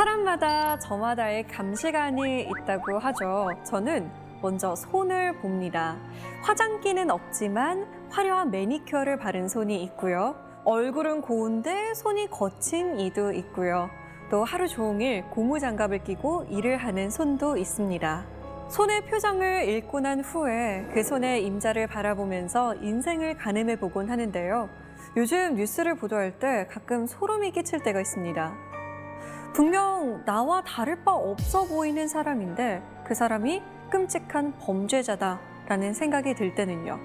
사람마다 저마다의 감시관이 있다고 하죠. 저는 먼저 손을 봅니다. 화장기는 없지만 화려한 매니큐어를 바른 손이 있고요. 얼굴은 고운데 손이 거친 이도 있고요. 또 하루 종일 고무장갑을 끼고 일을 하는 손도 있습니다. 손의 표정을 읽고 난 후에 그 손의 임자를 바라보면서 인생을 가늠해 보곤 하는데요. 요즘 뉴스를 보도할 때 가끔 소름이 끼칠 때가 있습니다. 분명 나와 다를 바 없어 보이는 사람인데 그 사람이 끔찍한 범죄자다라는 생각이 들 때는요.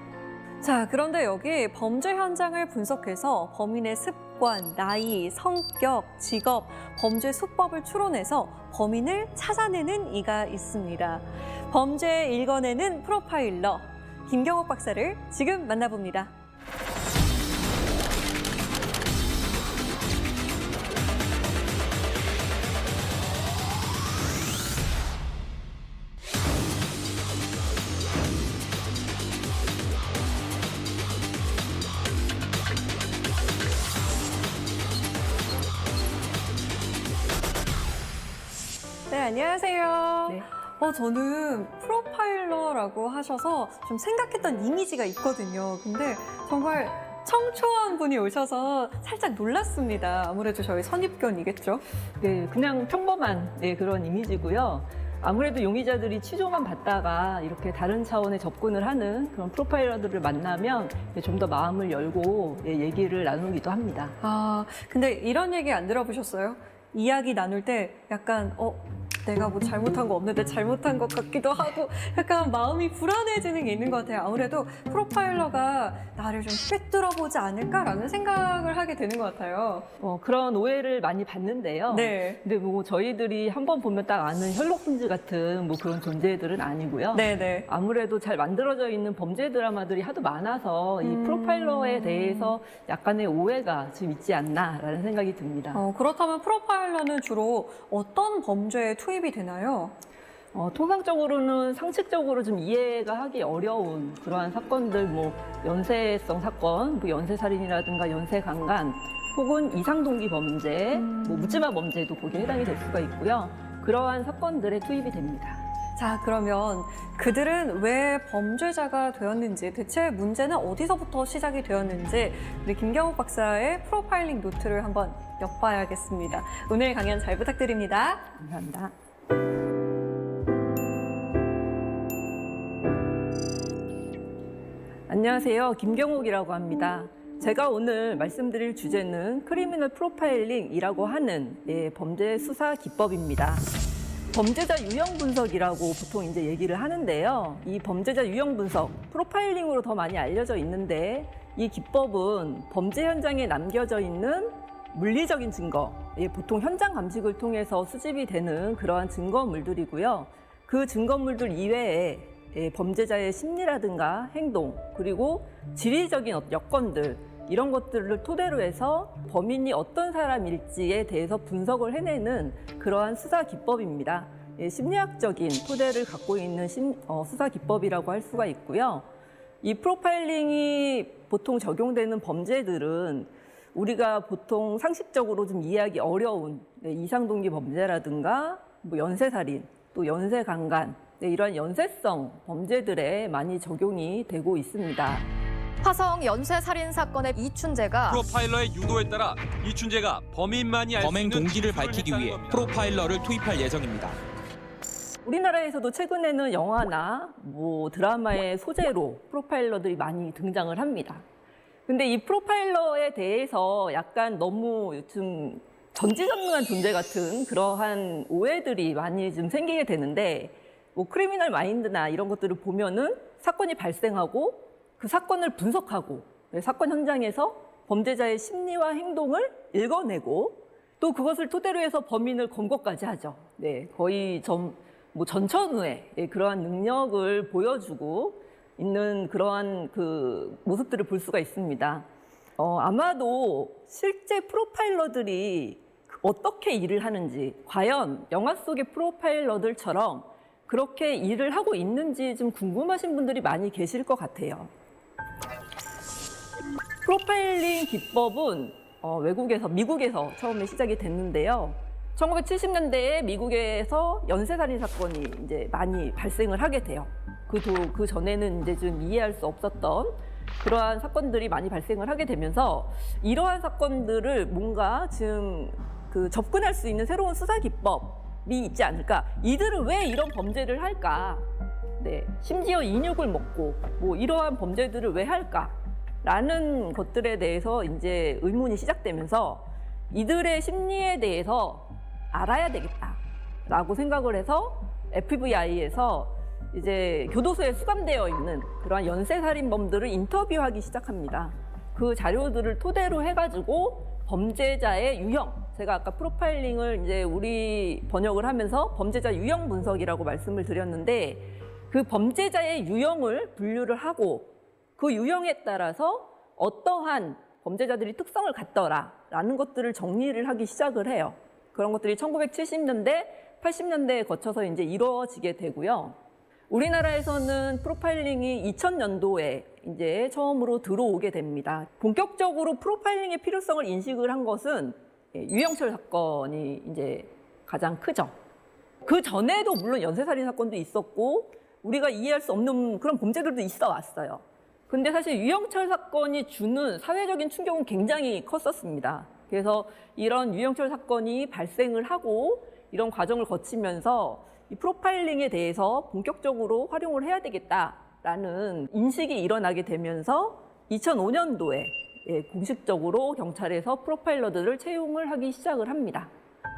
자, 그런데 여기 범죄 현장을 분석해서 범인의 습관, 나이, 성격, 직업, 범죄 수법을 추론해서 범인을 찾아내는 이가 있습니다. 범죄 읽어내는 프로파일러 김경옥 박사를 지금 만나봅니다. 네, 안녕하세요. 네. 저는 프로파일러라고 하셔서 좀 생각했던 이미지가 있거든요. 근데 정말 청초한 분이 오셔서 살짝 놀랐습니다. 아무래도 저희 선입견이겠죠? 네, 그냥 평범한 그런 이미지고요. 아무래도 용의자들이 취조만 받다가 이렇게 다른 차원의 접근을 하는 그런 프로파일러들을 만나면 좀 더 마음을 열고 얘기를 나누기도 합니다. 아, 근데 이런 얘기 안 들어보셨어요? 이야기 나눌 때 약간 내가 뭐 잘못한 거 없는데 잘못한 것 같기도 하고 약간 마음이 불안해지는 게 있는 것 같아요. 아무래도 프로파일러가 나를 좀 꿰뚫어보지 않을까라는 생각을 하게 되는 것 같아요. 그런 오해를 많이 받는데요. 네. 근데 뭐 저희들이 한번 보면 딱 아는 셜록 홈즈 같은 뭐 그런 존재들은 아니고요. 네네. 아무래도 잘 만들어져 있는 범죄 드라마들이 하도 많아서 이 프로파일러에 대해서 약간의 오해가 좀 있지 않나라는 생각이 듭니다. 그렇다면 프로파일러는 주로 어떤 범죄에 투입이 되나요? 통상적으로는 상식적으로 좀 이해가 하기 어려운 그러한 사건들, 뭐 연쇄성 사건, 뭐 연쇄살인이라든가 연쇄강간, 혹은 이상동기 범죄, 뭐 묻지마 범죄도 거기에 해당이 될 수가 있고요. 그러한 사건들에 투입이 됩니다. 자, 그러면 그들은 왜 범죄자가 되었는지, 대체 문제는 어디서부터 시작이 되었는지 우리 김경옥 박사의 프로파일링 노트를 한번 엿봐야겠습니다. 오늘 강연 잘 부탁드립니다. 감사합니다. 안녕하세요. 김경옥이라고 합니다. 제가 오늘 말씀드릴 주제는 크리미널 프로파일링이라고 하는 범죄 수사 기법입니다. 범죄자 유형 분석이라고 보통 이제 얘기를 하는데요. 이 범죄자 유형 분석, 프로파일링으로 더 많이 알려져 있는데 이 기법은 범죄 현장에 남겨져 있는 물리적인 증거, 보통 현장 감식을 통해서 수집이 되는 그러한 증거물들이고요. 그 증거물들 이외에 범죄자의 심리라든가 행동, 그리고 지리적인 여건들, 이런 것들을 토대로 해서 범인이 어떤 사람일지에 대해서 분석을 해내는 그러한 수사 기법입니다. 심리학적인 토대를 갖고 있는 수사 기법이라고 할 수가 있고요. 이 프로파일링이 보통 적용되는 범죄들은 우리가 보통 상식적으로 좀 이해하기 어려운 이상동기 범죄라든가 뭐 연쇄살인, 또 연쇄강간, 이러한 연쇄성 범죄들에 많이 적용이 되고 있습니다. 화성 연쇄살인 사건의 이춘재가 프로파일러의 유도에 따라 이춘재가 범인만이 알 수 범행 있는 동기를 진술을 밝히기 했다는 위해 겁니다. 프로파일러를 투입할 예정입니다. 우리나라에서도 최근에는 영화나 뭐 드라마의 소재로 프로파일러들이 많이 등장을 합니다. 근데 이 프로파일러에 대해서 약간 너무 요즘 전지전능한 존재 같은 그러한 오해들이 많이 좀 생기게 되는데, 뭐 크리미널 마인드나 이런 것들을 보면은 사건이 발생하고 그 사건을 분석하고 사건 현장에서 범죄자의 심리와 행동을 읽어내고 또 그것을 토대로 해서 범인을 검거까지 하죠. 거의 전천후의 그러한 능력을 보여주고 있는 그러한 그 모습들을 볼 수가 있습니다. 아마도 실제 프로파일러들이 어떻게 일을 하는지, 과연 영화 속의 프로파일러들처럼 그렇게 일을 하고 있는지 좀 궁금하신 분들이 많이 계실 것 같아요. 프로파일링 기법은 미국에서 처음에 시작이 됐는데요. 1970년대에 미국에서 연쇄살인 사건이 이제 많이 발생을 하게 돼요. 그 전에는 이제 좀 이해할 수 없었던 그러한 사건들이 많이 발생을 하게 되면서 이러한 사건들을 뭔가 지금 접근할 수 있는 새로운 수사 기법이 있지 않을까? 이들은 왜 이런 범죄를 할까? 네, 심지어 인육을 먹고 뭐 이러한 범죄들을 왜 할까? 라는 것들에 대해서 이제 의문이 시작되면서 이들의 심리에 대해서 알아야 되겠다라고 생각을 해서 FBI에서 이제 교도소에 수감되어 있는 그러한 연쇄살인범들을 인터뷰하기 시작합니다. 그 자료들을 토대로 해가지고 범죄자의 유형, 제가 아까 프로파일링을 이제 우리 번역을 하면서 범죄자 유형 분석이라고 말씀을 드렸는데 그 범죄자의 유형을 분류를 하고 그 유형에 따라서 어떠한 범죄자들이 특성을 갖더라라는 것들을 정리를 하기 시작을 해요. 그런 것들이 1970년대, 80년대에 거쳐서 이제 이루어지게 되고요. 우리나라에서는 프로파일링이 2000년도에 이제 처음으로 들어오게 됩니다. 본격적으로 프로파일링의 필요성을 인식을 한 것은 유영철 사건이 이제 가장 크죠. 그 전에도 물론 연쇄살인 사건도 있었고 우리가 이해할 수 없는 그런 범죄들도 있어 왔어요. 근데 사실 유영철 사건이 주는 사회적인 충격은 굉장히 컸었습니다. 그래서 이런 유영철 사건이 발생을 하고 이런 과정을 거치면서 이 프로파일링에 대해서 본격적으로 활용을 해야 되겠다라는 인식이 일어나게 되면서 2005년도에 공식적으로 경찰에서 프로파일러들을 채용을 하기 시작을 합니다.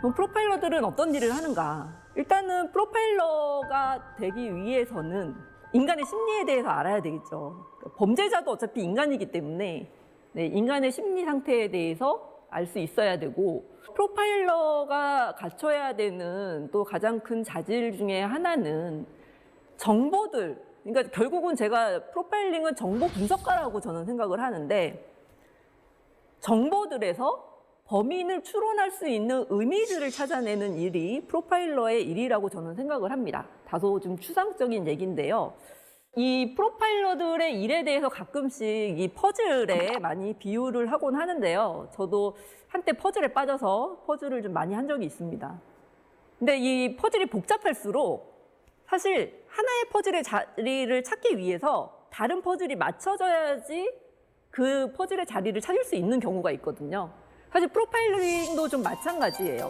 그럼 프로파일러들은 어떤 일을 하는가? 일단은 프로파일러가 되기 위해서는 인간의 심리에 대해서 알아야 되겠죠. 범죄자도 어차피 인간이기 때문에 인간의 심리 상태에 대해서 알 수 있어야 되고 프로파일러가 갖춰야 되는 또 가장 큰 자질 중에 하나는 정보들, 그러니까 결국은 제가 프로파일링은 정보 분석가라고 저는 생각을 하는데 정보들에서 범인을 추론할 수 있는 의미들을 찾아내는 일이 프로파일러의 일이라고 저는 생각을 합니다. 다소 좀 추상적인 얘기인데요. 이 프로파일러들의 일에 대해서 가끔씩 이 퍼즐에 많이 비유를 하곤 하는데요. 저도 한때 퍼즐에 빠져서 퍼즐을 좀 많이 한 적이 있습니다. 근데 이 퍼즐이 복잡할수록 사실 하나의 퍼즐의 자리를 찾기 위해서 다른 퍼즐이 맞춰져야지 그 퍼즐의 자리를 찾을 수 있는 경우가 있거든요. 사실 프로파일링도 좀 마찬가지예요.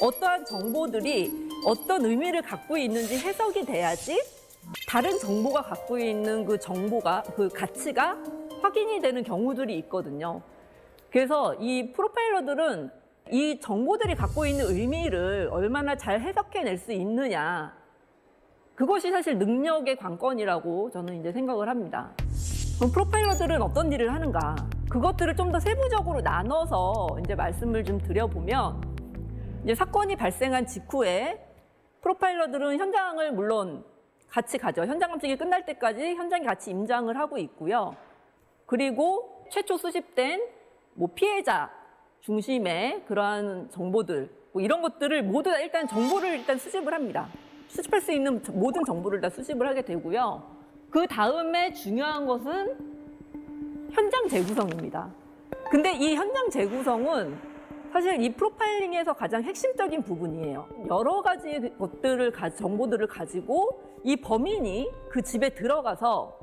어떠한 정보들이 어떤 의미를 갖고 있는지 해석이 돼야지 다른 정보가 갖고 있는 그 정보가, 그 가치가 확인이 되는 경우들이 있거든요. 그래서 이 프로파일러들은 이 정보들이 갖고 있는 의미를 얼마나 잘 해석해낼 수 있느냐. 그것이 사실 능력의 관건이라고 저는 이제 생각을 합니다. 그럼 프로파일러들은 어떤 일을 하는가? 그것들을 좀 더 세부적으로 나눠서 이제 말씀을 좀 드려보면 이제 사건이 발생한 직후에 프로파일러들은 현장을 물론 같이 가죠. 현장 감식이 끝날 때까지 현장에 같이 임장을 하고 있고요. 그리고 최초 수집된 뭐 피해자 중심의 그러한 정보들, 뭐 이런 것들을 모두 다 일단 정보를 일단 수집을 합니다. 수집할 수 있는 모든 정보를 다 수집을 하게 되고요. 그 다음에 중요한 것은 현장 재구성입니다. 근데 이 현장 재구성은 사실 이 프로파일링에서 가장 핵심적인 부분이에요. 여러 가지 것들을, 정보들을 가지고 이 범인이 그 집에 들어가서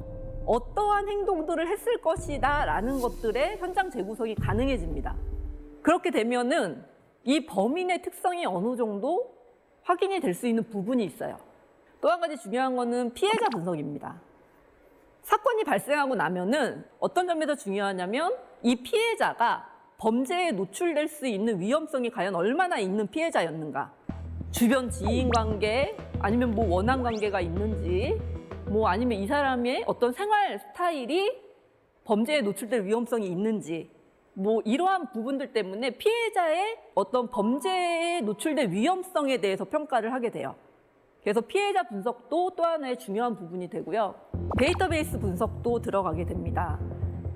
어떠한 행동들을 했을 것이다 라는 것들의 현장 재구성이 가능해집니다. 그렇게 되면은 이 범인의 특성이 어느 정도 확인이 될 수 있는 부분이 있어요. 또 한 가지 중요한 거는 피해자 분석입니다. 사건이 발생하고 나면은 어떤 점에서 중요하냐면 이 피해자가 범죄에 노출될 수 있는 위험성이 과연 얼마나 있는 피해자였는가. 주변 지인 관계, 아니면 뭐 원한 관계가 있는지, 뭐 아니면 이 사람의 어떤 생활 스타일이 범죄에 노출될 위험성이 있는지, 뭐 이러한 부분들 때문에 피해자의 어떤 범죄에 노출될 위험성에 대해서 평가를 하게 돼요. 그래서 피해자 분석도 또 하나의 중요한 부분이 되고요. 데이터베이스 분석도 들어가게 됩니다.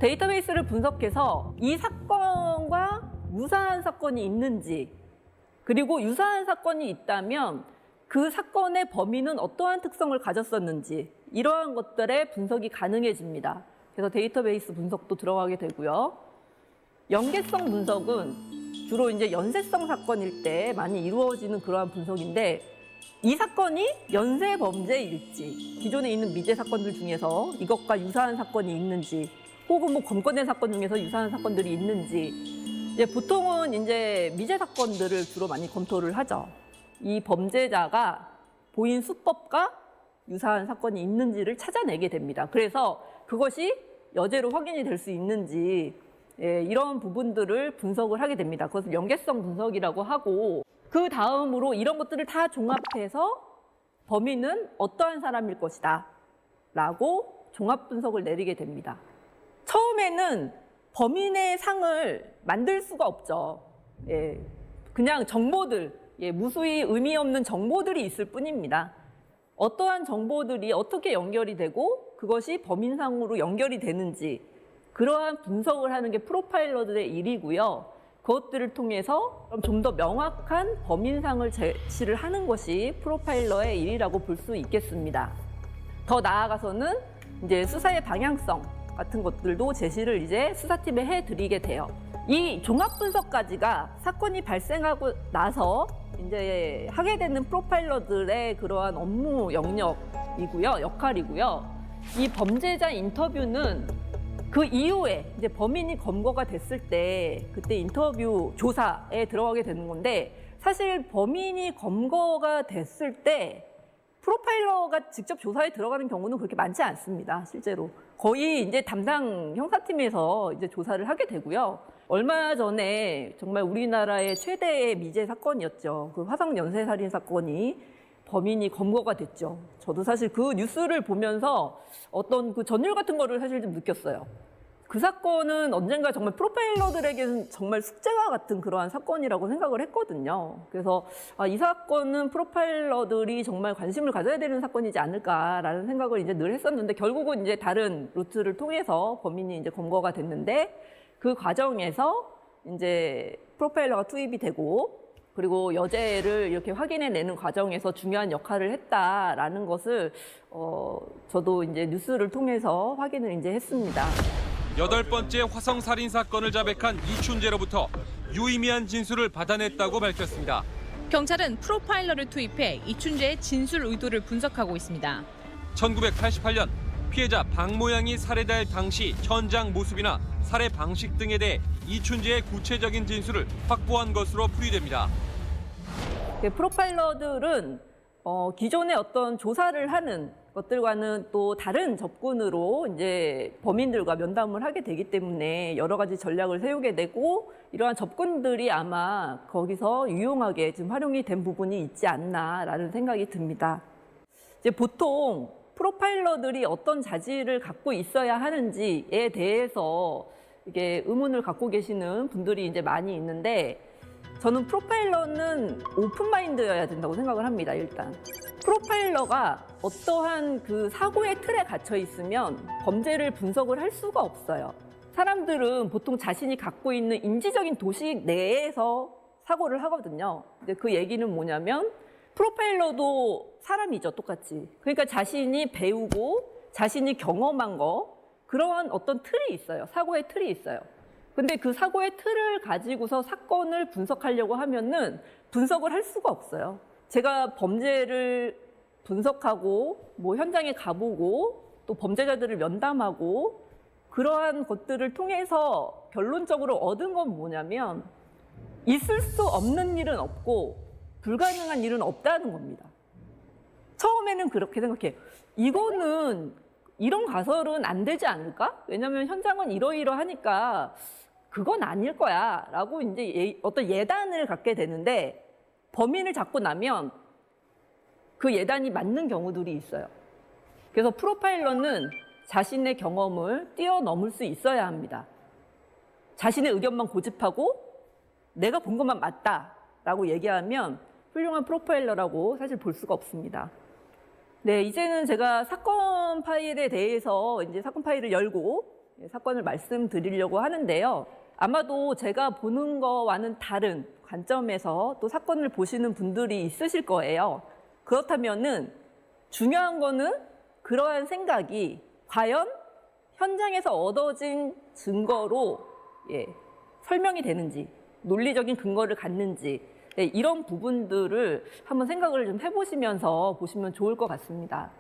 데이터베이스를 분석해서 이 사건과 유사한 사건이 있는지, 그리고 유사한 사건이 있다면 그 사건의 범인은 어떠한 특성을 가졌었는지, 이러한 것들의 분석이 가능해집니다. 그래서 데이터베이스 분석도 들어가게 되고요. 연계성 분석은 주로 이제 연쇄성 사건일 때 많이 이루어지는 그러한 분석인데 이 사건이 연쇄 범죄일지, 기존에 있는 미제 사건들 중에서 이것과 유사한 사건이 있는지, 혹은 뭐 검거된 사건 중에서 유사한 사건들이 있는지, 이제 보통은 이제 미제 사건들을 주로 많이 검토를 하죠. 이 범죄자가 보인 수법과 유사한 사건이 있는지를 찾아내게 됩니다. 그래서 그것이 여죄로 확인이 될 수 있는지, 이런 부분들을 분석을 하게 됩니다. 그것을 연계성 분석이라고 하고, 그 다음으로 이런 것들을 다 종합해서 범인은 어떠한 사람일 것이다 라고 종합 분석을 내리게 됩니다. 처음에는 범인의 상을 만들 수가 없죠. 그냥 정보들, 무수히 의미 없는 정보들이 있을 뿐입니다. 어떠한 정보들이 어떻게 연결이 되고 그것이 범인상으로 연결이 되는지, 그러한 분석을 하는 게 프로파일러들의 일이고요. 그것들을 통해서 좀 더 명확한 범인상을 제시를 하는 것이 프로파일러의 일이라고 볼 수 있겠습니다. 더 나아가서는 이제 수사의 방향성 같은 것들도 제시를 이제 수사팀에 해드리게 돼요. 이 종합 분석까지가 사건이 발생하고 나서 이제 하게 되는 프로파일러들의 그러한 업무 영역이고요, 역할이고요. 이 범죄자 인터뷰는 그 이후에 이제 범인이 검거가 됐을 때 그때 인터뷰 조사에 들어가게 되는 건데, 사실 범인이 검거가 됐을 때 프로파일러가 직접 조사에 들어가는 경우는 그렇게 많지 않습니다. 실제로 거의 이제 담당 형사팀에서 이제 조사를 하게 되고요. 얼마 전에 정말 우리나라의 최대의 미제 사건이었죠. 그 화성 연쇄살인 사건이 범인이 검거가 됐죠. 저도 사실 그 뉴스를 보면서 어떤 그 전율 같은 거를 사실 좀 느꼈어요. 그 사건은 언젠가 정말 프로파일러들에게는 정말 숙제와 같은 그러한 사건이라고 생각을 했거든요. 그래서 이 사건은 프로파일러들이 정말 관심을 가져야 되는 사건이지 않을까라는 생각을 이제 늘 했었는데, 결국은 이제 다른 루트를 통해서 범인이 이제 검거가 됐는데, 그 과정에서 이제 프로파일러가 투입이 되고, 그리고 여죄를 이렇게 확인해내는 과정에서 중요한 역할을 했다라는 것을 저도 이제 뉴스를 통해서 확인을 이제 했습니다. 8번째 화성 살인 사건을 자백한 이춘재로부터 유의미한 진술을 받아냈다고 밝혔습니다. 경찰은 프로파일러를 투입해 이춘재의 진술 의도를 분석하고 있습니다. 1988년 피해자 박 모양이 살해될 당시 현장 모습이나 살해 방식 등에 대해 이춘재의 구체적인 진술을 확보한 것으로 풀이됩니다. 프로파일러들은 기존의 어떤 조사를 하는 것들과는 또 다른 접근으로 이제 범인들과 면담을 하게 되기 때문에 여러 가지 전략을 세우게 되고, 이러한 접근들이 아마 거기서 유용하게 지금 활용이 된 부분이 있지 않나라는 생각이 듭니다. 이제 보통 프로파일러들이 어떤 자질을 갖고 있어야 하는지에 대해서 이게 의문을 갖고 계시는 분들이 이제 많이 있는데, 저는 프로파일러는 오픈마인드여야 된다고 생각을 합니다. 일단 프로파일러가 어떠한 그 사고의 틀에 갇혀 있으면 범죄를 분석을 할 수가 없어요. 사람들은 보통 자신이 갖고 있는 인지적인 도식 내에서 사고를 하거든요. 근데 그 얘기는 뭐냐면, 프로파일러도 사람이죠, 똑같이. 그러니까 자신이 배우고 자신이 경험한 거, 그러한 어떤 틀이 있어요. 사고의 틀이 있어요. 근데 그 사고의 틀을 가지고서 사건을 분석하려고 하면은 분석을 할 수가 없어요. 제가 범죄를 분석하고 뭐 현장에 가보고 또 범죄자들을 면담하고 그러한 것들을 통해서 결론적으로 얻은 건 뭐냐면, 있을 수 없는 일은 없고 불가능한 일은 없다는 겁니다. 처음에는 그렇게 생각해요. 이거는 이런 가설은 안 되지 않을까? 왜냐하면 현장은 이러이러하니까 그건 아닐 거야 라고 이제 어떤 예단을 갖게 되는데, 범인을 잡고 나면 그 예단이 맞는 경우들이 있어요. 그래서 프로파일러는 자신의 경험을 뛰어넘을 수 있어야 합니다. 자신의 의견만 고집하고 내가 본 것만 맞다라고 얘기하면 훌륭한 프로파일러라고 사실 볼 수가 없습니다. 네, 이제는 제가 사건 파일에 대해서 이제 사건 파일을 열고 사건을 말씀드리려고 하는데요. 아마도 제가 보는 거와는 다른 관점에서 또 사건을 보시는 분들이 있으실 거예요. 그렇다면은 중요한 거는 그러한 생각이 과연 현장에서 얻어진 증거로 설명이 되는지, 논리적인 근거를 갖는지 네, 이런 부분들을 한번 생각을 좀 해보시면서 보시면 좋을 것 같습니다.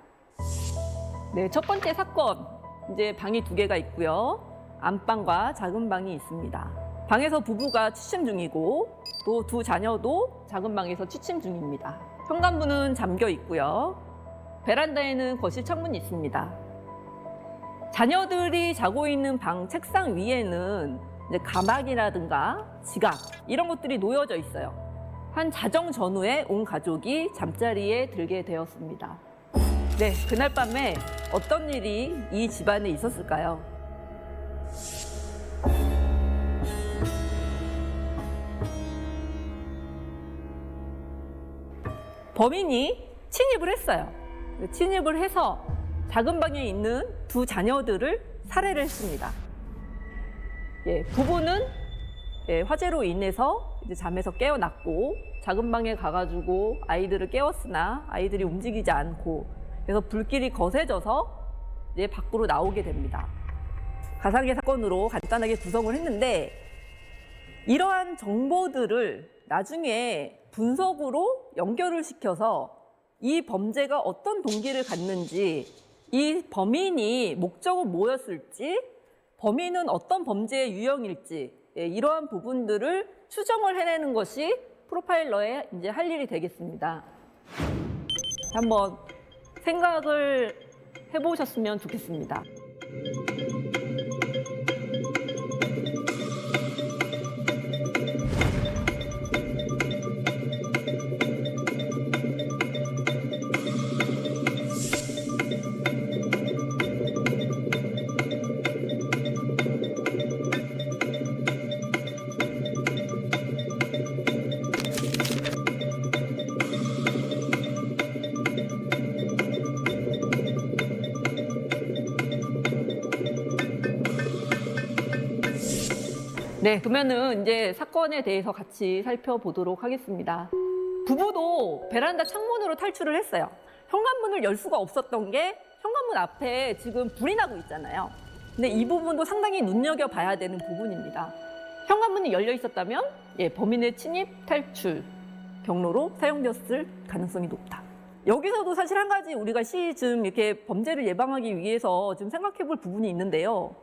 네, 첫 번째 사건, 이제 방이 2개가 있고요. 안방과 작은 방이 있습니다. 방에서 부부가 취침 중이고 또 2 자녀도 작은 방에서 취침 중입니다. 현관문은 잠겨 있고요. 베란다에는 거실 창문이 있습니다. 자녀들이 자고 있는 방 책상 위에는 이제 가방이라든가 지갑 이런 것들이 놓여져 있어요. 한 자정 전후에 온 가족이 잠자리에 들게 되었습니다. 네, 그날 밤에 어떤 일이 이 집안에 있었을까요? 범인이 침입을 했어요. 침입을 해서 작은 방에 있는 2 자녀들을 살해를 했습니다. 예, 부부는 화재로 인해서 이제 잠에서 깨어났고 작은 방에 가가지고 아이들을 깨웠으나 아이들이 움직이지 않고 그래서 불길이 거세져서 이제 밖으로 나오게 됩니다. 가상의 사건으로 간단하게 구성을 했는데 이러한 정보들을 나중에 분석으로 연결을 시켜서 이 범죄가 어떤 동기를 갖는지, 이 범인이 목적은 뭐였을지, 범인은 어떤 범죄의 유형일지 이러한 부분들을 추정을 해내는 것이 프로파일러의 이제 할 일이 되겠습니다. 한번 생각을 해보셨으면 좋겠습니다. 네, 그러면은 이제 사건에 대해서 같이 살펴보도록 하겠습니다. 부부도 베란다 창문으로 탈출을 했어요. 현관문을 열 수가 없었던 게 현관문 앞에 지금 불이 나고 있잖아요. 근데 이 부분도 상당히 눈여겨봐야 되는 부분입니다. 현관문이 열려 있었다면 범인의 침입 탈출 경로로 사용되었을 가능성이 높다. 여기서도 사실 한 가지 우리가 좀 이렇게 범죄를 예방하기 위해서 좀 생각해 볼 부분이 있는데요.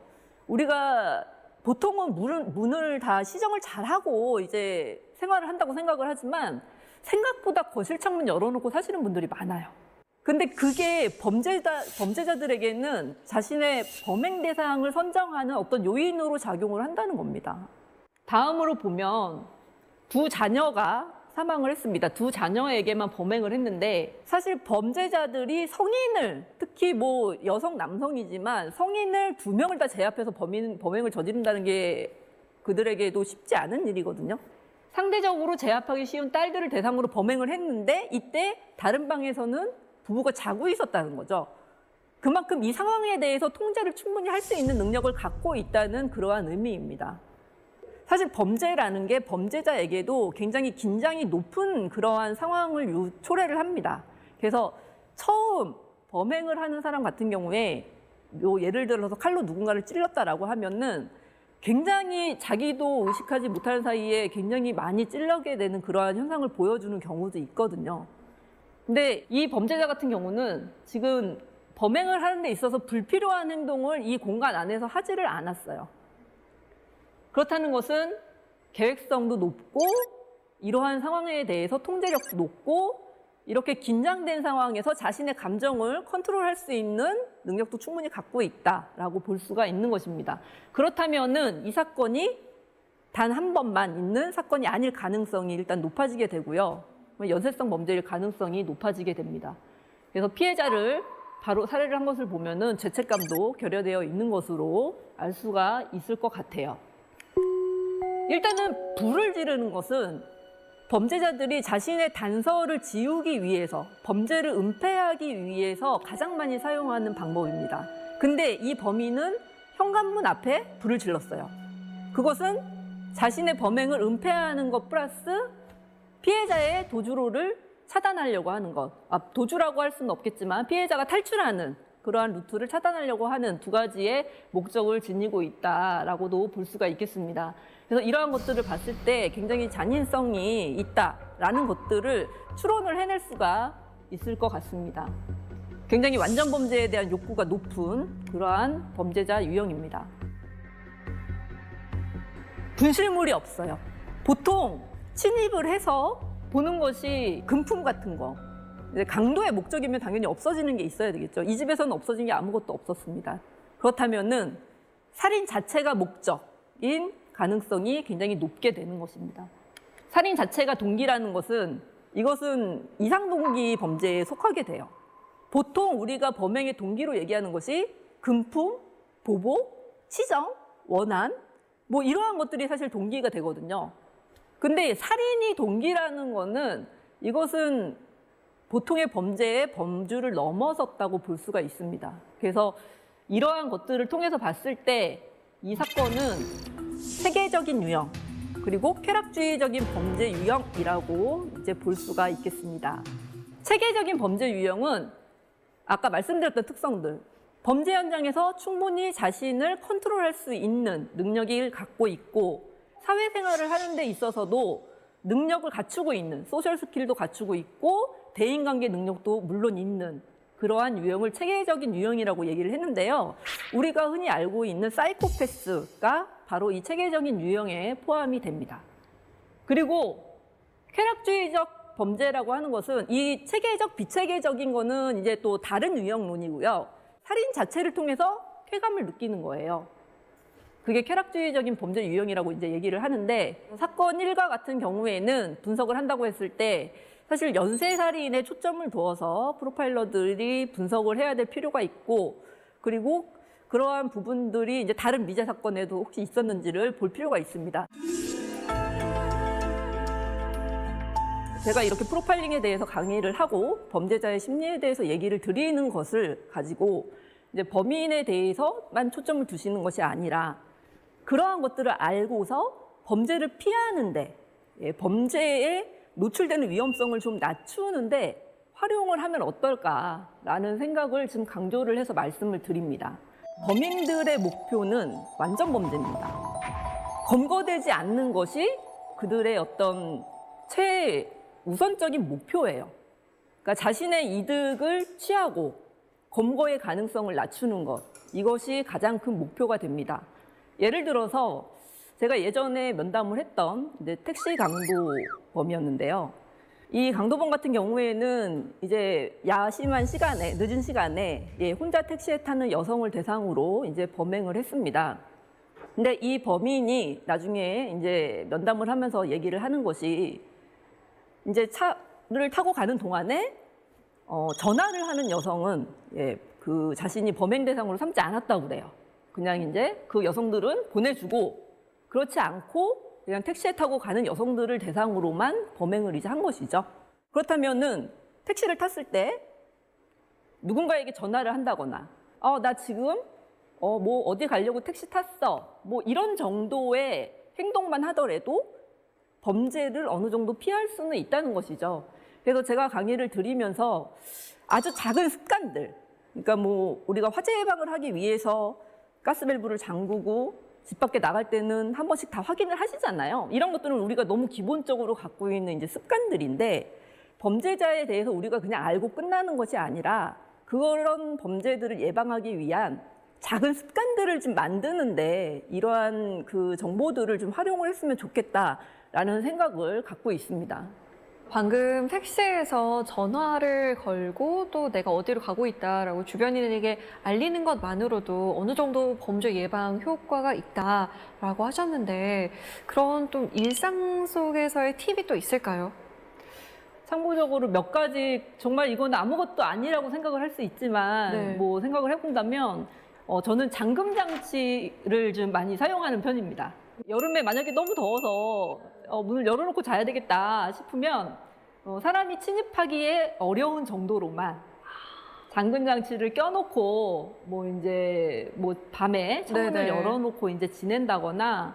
우리가 보통은 문을 다 시정을 잘하고 이제 생활을 한다고 생각을 하지만 생각보다 거실 창문 열어놓고 사시는 분들이 많아요. 근데 그게 범죄자들에게는 자신의 범행 대상을 선정하는 어떤 요인으로 작용을 한다는 겁니다. 다음으로 보면 2 자녀가 사망을 했습니다. 2 자녀에게만 범행을 했는데 사실 범죄자들이 성인을 특히 뭐 여성 남성이지만 성인을 2명을 다 제압해서 범행을 저지른다는 게 그들에게도 쉽지 않은 일이거든요. 상대적으로 제압하기 쉬운 딸들을 대상으로 범행을 했는데 이때 다른 방에서는 부부가 자고 있었다는 거죠. 그만큼 이 상황에 대해서 통제를 충분히 할 수 있는 능력을 갖고 있다는 그러한 의미입니다. 사실 범죄라는 게 범죄자에게도 굉장히 긴장이 높은 그러한 상황을 초래를 합니다. 그래서 처음 범행을 하는 사람 같은 경우에 예를 들어서 칼로 누군가를 찔렀다라고 하면은 굉장히 자기도 의식하지 못하는 사이에 굉장히 많이 찔러게 되는 그러한 현상을 보여주는 경우도 있거든요. 근데 이 범죄자 같은 경우는 지금 범행을 하는 데 있어서 불필요한 행동을 이 공간 안에서 하지를 않았어요. 그렇다는 것은 계획성도 높고 이러한 상황에 대해서 통제력도 높고 이렇게 긴장된 상황에서 자신의 감정을 컨트롤할 수 있는 능력도 충분히 갖고 있다라고 볼 수가 있는 것입니다. 그렇다면은 이 사건이 단 한 번만 있는 사건이 아닐 가능성이 일단 높아지게 되고요. 연쇄성 범죄일 가능성이 높아지게 됩니다. 그래서 피해자를 바로 살해를 한 것을 보면은 죄책감도 결여되어 있는 것으로 알 수가 있을 것 같아요. 일단은 불을 지르는 것은 범죄자들이 자신의 단서를 지우기 위해서, 범죄를 은폐하기 위해서 가장 많이 사용하는 방법입니다. 근데 이 범인은 현관문 앞에 불을 질렀어요. 그것은 자신의 범행을 은폐하는 것 플러스 피해자의 도주로를 차단하려고 하는 것. 도주라고 할 수는 없겠지만 피해자가 탈출하는 그러한 루트를 차단하려고 하는 2가지의 목적을 지니고 있다라고도 볼 수가 있겠습니다. 그래서 이러한 것들을 봤을 때 굉장히 잔인성이 있다라는 것들을 추론을 해낼 수가 있을 것 같습니다. 굉장히 완전 범죄에 대한 욕구가 높은 그러한 범죄자 유형입니다. 분실물이 없어요. 보통 침입을 해서 보는 것이 금품 같은 거, 강도의 목적이면 당연히 없어지는 게 있어야 되겠죠. 이 집에서는 없어진 게 아무것도 없었습니다. 그렇다면은 살인 자체가 목적인 가능성이 굉장히 높게 되는 것입니다. 살인 자체가 동기라는 것은 이것은 이상동기 범죄에 속하게 돼요. 보통 우리가 범행의 동기로 얘기하는 것이 금품, 보복, 치정, 원한 뭐 이러한 것들이 사실 동기가 되거든요. 근데 살인이 동기라는 거는 이것은 보통의 범죄의 범주를 넘어섰다고 볼 수가 있습니다. 그래서 이러한 것들을 통해서 봤을 때 이 사건은 세계적인 유형 그리고 쾌락주의적인 범죄 유형이라고 이제 볼 수가 있겠습니다. 체계적인 범죄 유형은 아까 말씀드렸던 특성들, 범죄 현장에서 충분히 자신을 컨트롤할 수 있는 능력을 갖고 있고 사회생활을 하는 데 있어서도 능력을 갖추고 있는 소셜 스킬도 갖추고 있고 대인관계 능력도 물론 있는 그러한 유형을 체계적인 유형이라고 얘기를 했는데요. 우리가 흔히 알고 있는 사이코패스가 바로 이 체계적인 유형에 포함이 됩니다. 그리고 쾌락주의적 범죄라고 하는 것은 이 체계적, 비체계적인 거는 이제 또 다른 유형론이고요. 살인 자체를 통해서 쾌감을 느끼는 거예요. 그게 쾌락주의적인 범죄 유형이라고 이제 얘기를 하는데 사건 1과 같은 경우에는 분석을 한다고 했을 때 사실 연쇄살인에 초점을 두어서 프로파일러들이 분석을 해야 될 필요가 있고 그리고 그러한 부분들이 이제 다른 미제 사건에도 혹시 있었는지를 볼 필요가 있습니다. 제가 이렇게 프로파일링에 대해서 강의를 하고 범죄자의 심리에 대해서 얘기를 드리는 것을 가지고 이제 범인에 대해서만 초점을 두시는 것이 아니라 그러한 것들을 알고서 범죄를 피하는데 범죄에 노출되는 위험성을 좀 낮추는데 활용을 하면 어떨까라는 생각을 지금 강조를 해서 말씀을 드립니다. 범인들의 목표는 완전 범죄입니다. 검거되지 않는 것이 그들의 어떤 최우선적인 목표예요. 그러니까 자신의 이득을 취하고 검거의 가능성을 낮추는 것, 이것이 가장 큰 목표가 됩니다. 예를 들어서 제가 예전에 면담을 했던 이제 택시 강도범이었는데요. 이 강도범 같은 경우에는 이제 야심한 시간에, 늦은 시간에 혼자 택시에 타는 여성을 대상으로 이제 범행을 했습니다. 근데 이 범인이 나중에 이제 면담을 하면서 얘기를 하는 것이 이제 차를 타고 가는 동안에 전화를 하는 여성은 그 자신이 범행 대상으로 삼지 않았다고 그래요. 그냥 이제 그 여성들은 보내주고 그렇지 않고 그냥 택시에 타고 가는 여성들을 대상으로만 범행을 이제 한 것이죠. 그렇다면은 택시를 탔을 때 누군가에게 전화를 한다거나, 나 지금 뭐 어디 가려고 택시 탔어. 뭐 이런 정도의 행동만 하더라도 범죄를 어느 정도 피할 수는 있다는 것이죠. 그래서 제가 강의를 드리면서 아주 작은 습관들, 그러니까 뭐 우리가 화재 예방을 하기 위해서 가스밸브를 잠그고 집 밖에 나갈 때는 한 번씩 다 확인을 하시잖아요. 이런 것들은 우리가 너무 기본적으로 갖고 있는 이제 습관들인데 범죄자에 대해서 우리가 그냥 알고 끝나는 것이 아니라 그런 범죄들을 예방하기 위한 작은 습관들을 좀 만드는데 이러한 그 정보들을 좀 활용을 했으면 좋겠다라는 생각을 갖고 있습니다. 방금 택시에서 전화를 걸고 또 내가 어디로 가고 있다라고 주변인에게 알리는 것만으로도 어느 정도 범죄 예방 효과가 있다라고 하셨는데 그런 좀 일상 속에서의 팁이 또 있을까요? 참고적으로 몇 가지 정말 이건 아무것도 아니라고 생각을 할 수 있지만 네. 뭐 생각을 해본다면 저는 잠금 장치를 좀 많이 사용하는 편입니다. 여름에 만약에 너무 더워서 문을 열어놓고 자야 되겠다 싶으면 사람이 침입하기에 어려운 정도로만 잠금 장치를 껴놓고 뭐 이제 뭐 밤에 창문을 네네. 열어놓고 이제 지낸다거나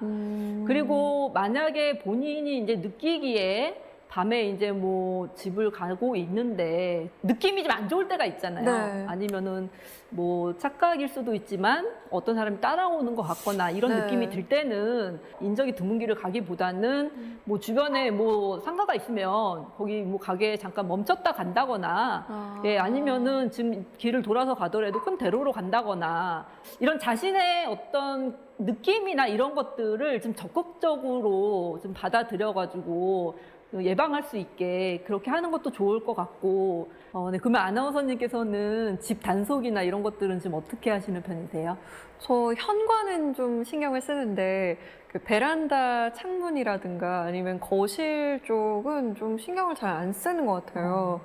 그리고 만약에 본인이 이제 느끼기에 밤에 이제 뭐 집을 가고 있는데 느낌이 좀 안 좋을 때가 있잖아요. 네. 아니면은 뭐 착각일 수도 있지만 어떤 사람이 따라오는 것 같거나 이런 네. 느낌이 들 때는 인적이 드문 길을 가기보다는 뭐 주변에 뭐 상가가 있으면 거기 뭐 가게에 잠깐 멈췄다 간다거나 예, 아니면은 지금 길을 돌아서 가더라도 큰 대로로 간다거나 이런 자신의 어떤 느낌이나 이런 것들을 좀 적극적으로 좀 받아들여가지고 예방할 수 있게 그렇게 하는 것도 좋을 것 같고, 네, 그러면 아나운서님께서는 집 단속이나 이런 것들은 좀 어떻게 하시는 편이세요? 저 현관은 좀 신경을 쓰는데 그 베란다 창문이라든가 아니면 거실 쪽은 좀 신경을 잘 안 쓰는 것 같아요.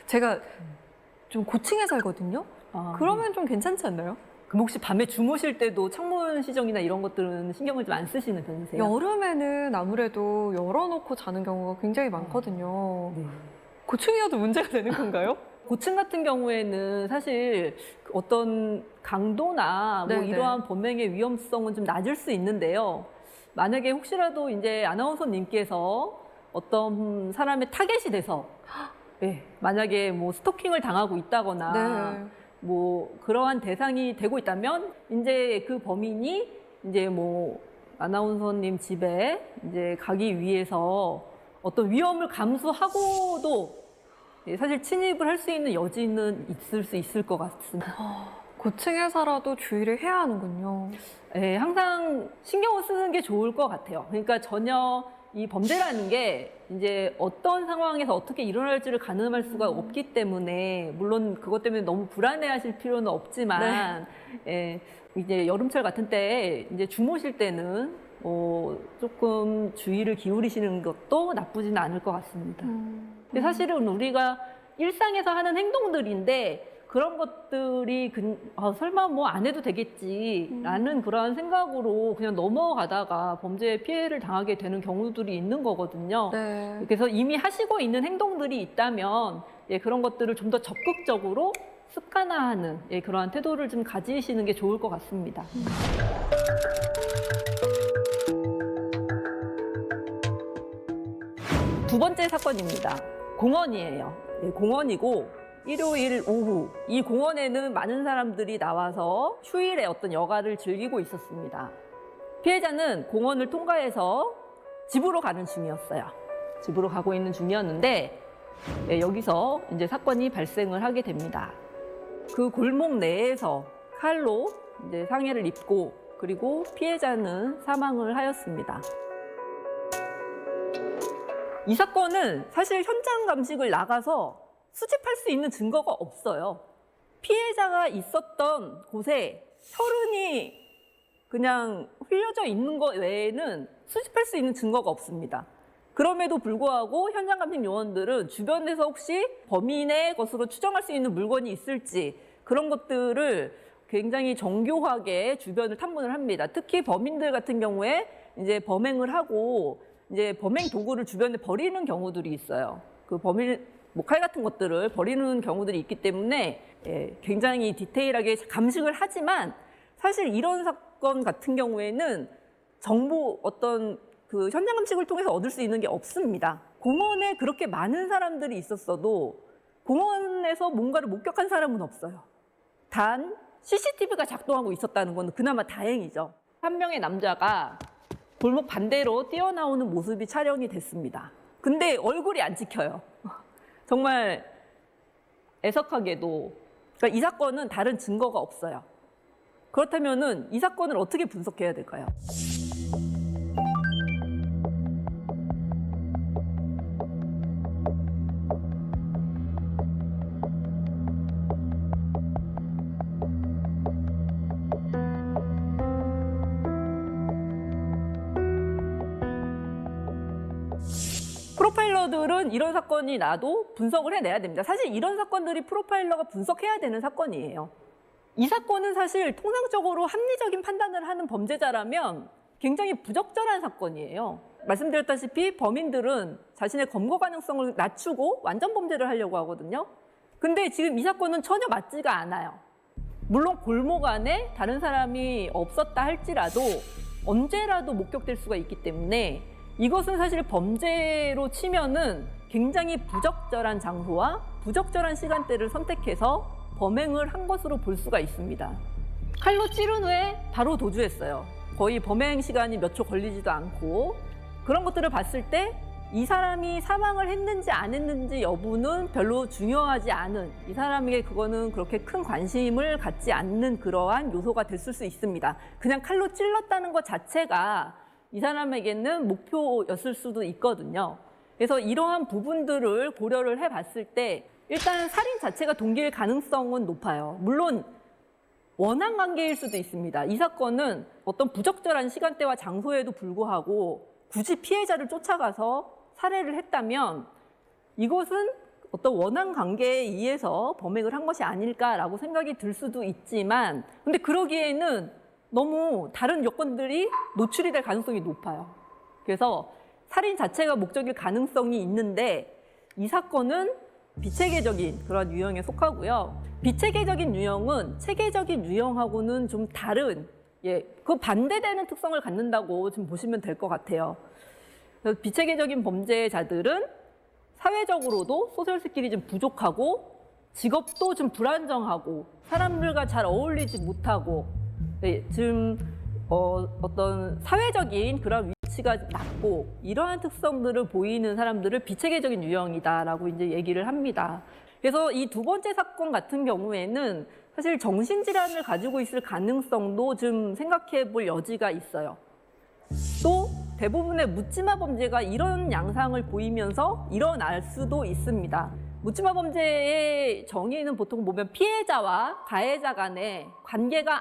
제가 좀 고층에 살거든요. 그러면 좀 괜찮지 않나요? 그럼 혹시 밤에 주무실 때도 창문 시정이나 이런 것들은 신경을 좀 안 쓰시는 편이세요? 여름에는 아무래도 열어놓고 자는 경우가 굉장히 많거든요. 네. 고층이어도 문제가 되는 건가요? 고층 같은 경우에는 사실 어떤 강도나 뭐 네네. 이러한 범행의 위험성은 좀 낮을 수 있는데요. 만약에 혹시라도 이제 아나운서님께서 어떤 사람의 타겟이 돼서 네, 만약에 뭐 스토킹을 당하고 있다거나 네. 뭐 그러한 대상이 되고 있다면 이제 그 범인이 이제 뭐 아나운서님 집에 이제 가기 위해서 어떤 위험을 감수하고도 사실 침입을 할 수 있는 여지는 있을 수 있을 것 같습니다. 고층에 살아도 주의를 해야 하는군요. 네, 항상 신경을 쓰는 게 좋을 것 같아요. 그러니까 전혀 이 범죄라는 게 이제 어떤 상황에서 어떻게 일어날지를 가늠할 수가 없기 때문에 물론 그것 때문에 너무 불안해하실 필요는 없지만 예, 이제 여름철 같은 때 이제 주무실 때는 조금 주의를 기울이시는 것도 나쁘지는 않을 것 같습니다. 근데 사실은 우리가 일상에서 하는 행동들인데 그런 것들이 설마 뭐 안 해도 되겠지라는 그런 생각으로 그냥 넘어가다가 범죄의 피해를 당하게 되는 경우들이 있는 거거든요. 네. 그래서 이미 하시고 있는 행동들이 있다면 예, 그런 것들을 좀 더 적극적으로 습관화하는 예, 그러한 태도를 좀 가지시는 게 좋을 것 같습니다. 두 번째 사건입니다. 공원이에요. 예, 공원이고 일요일 오후 이 공원에는 많은 사람들이 나와서 휴일에 어떤 여가를 즐기고 있었습니다. 피해자는 공원을 통과해서 집으로 가는 중이었어요. 집으로 가고 있는 중이었는데 여기서 이제 사건이 발생을 하게 됩니다. 그 골목 내에서 칼로 이제 상해를 입고 그리고 피해자는 사망을 하였습니다. 이 사건은 사실 현장 감식을 나가서 수집할 수 있는 증거가 없어요. 피해자가 있었던 곳에 혈흔이 그냥 흘려져 있는 것 외에는 수집할 수 있는 증거가 없습니다. 그럼에도 불구하고 현장 감식 요원들은 주변에서 혹시 범인의 것으로 추정할 수 있는 물건이 있을지 그런 것들을 굉장히 정교하게 주변을 탐문을 합니다. 특히 범인들 같은 경우에 이제 범행을 하고 이제 범행 도구를 주변에 버리는 경우들이 있어요. 그 뭐 칼 같은 것들을 버리는 경우들이 있기 때문에 예, 굉장히 디테일하게 감식을 하지만 사실 이런 사건 같은 경우에는 정보 어떤 그 현장 감식을 통해서 얻을 수 있는 게 없습니다. 공원에 그렇게 많은 사람들이 있었어도 공원에서 뭔가를 목격한 사람은 없어요. 단 CCTV가 작동하고 있었다는 건 그나마 다행이죠. 한 명의 남자가 골목 반대로 뛰어나오는 모습이 촬영이 됐습니다. 근데 얼굴이 안 찍혀요. 정말 애석하게도 그러니까 이 사건은 다른 증거가 없어요. 그렇다면은 이 사건을 어떻게 분석해야 될까요? 프로파일러들은 이런 사건이 나도 분석을 해내야 됩니다. 사실 이런 사건들이 프로파일러가 분석해야 되는 사건이에요. 이 사건은 사실 통상적으로 합리적인 판단을 하는 범죄자라면 굉장히 부적절한 사건이에요. 말씀드렸다시피 범인들은 자신의 검거 가능성을 낮추고 완전 범죄를 하려고 하거든요. 근데 지금 이 사건은 전혀 맞지가 않아요. 물론 골목 안에 다른 사람이 없었다 할지라도 언제라도 목격될 수가 있기 때문에 이것은 사실 범죄로 치면은 굉장히 부적절한 장소와 부적절한 시간대를 선택해서 범행을 한 것으로 볼 수가 있습니다. 칼로 찌른 후에 바로 도주했어요. 거의 범행 시간이 몇 초 걸리지도 않고 그런 것들을 봤을 때 이 사람이 사망을 했는지 안 했는지 여부는 별로 중요하지 않은, 이 사람에게 그거는 그렇게 큰 관심을 갖지 않는 그러한 요소가 됐을 수 있습니다. 그냥 칼로 찔렀다는 것 자체가 이 사람에게는 목표였을 수도 있거든요. 그래서 이러한 부분들을 고려를 해봤을 때 일단 살인 자체가 동기일 가능성은 높아요. 물론 원한 관계일 수도 있습니다. 이 사건은 어떤 부적절한 시간대와 장소에도 불구하고 굳이 피해자를 쫓아가서 살해를 했다면 이것은 어떤 원한 관계에 의해서 범행을 한 것이 아닐까라고 생각이 들 수도 있지만, 근데 그러기에는 너무 다른 여건들이 노출이 될 가능성이 높아요. 그래서 살인 자체가 목적일 가능성이 있는데 이 사건은 비체계적인 그런 유형에 속하고요. 비체계적인 유형은 체계적인 유형하고는 좀 다른, 그 반대되는 특성을 갖는다고 지금 보시면 될 것 같아요. 그래서 비체계적인 범죄자들은 사회적으로도 소셜 스킬이 좀 부족하고 직업도 좀 불안정하고 사람들과 잘 어울리지 못하고 지금 어떤 사회적인 그런 위치가 낮고 이러한 특성들을 보이는 사람들을 비체계적인 유형이다라고 이제 얘기를 합니다. 그래서 이 두 번째 사건 같은 경우에는 사실 정신질환을 가지고 있을 가능성도 좀 생각해 볼 여지가 있어요. 또 대부분의 묻지마 범죄가 이런 양상을 보이면서 일어날 수도 있습니다. 묻지마 범죄의 정의는 보통 보면 피해자와 가해자 간에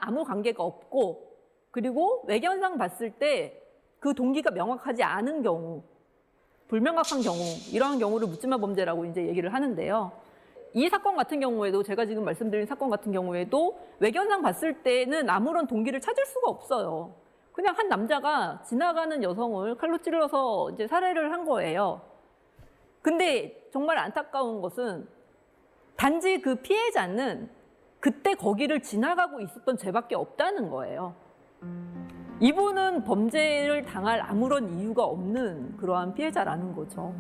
아무 관계가 없고, 그리고 외견상 봤을 때 그 동기가 명확하지 않은 경우, 불명확한 경우, 이러한 경우를 묻지마 범죄라고 이제 얘기를 하는데요. 이 사건 같은 경우에도, 제가 지금 말씀드린 사건 같은 경우에도 외견상 봤을 때는 아무런 동기를 찾을 수가 없어요. 그냥 한 남자가 지나가는 여성을 칼로 찔러서 이제 살해를 한 거예요. 근데 정말 안타까운 것은 단지 그 피해자는 그때 거기를 지나가고 있었던 죄밖에 없다는 거예요. 이분은 범죄를 당할 아무런 이유가 없는 그러한 피해자라는 거죠.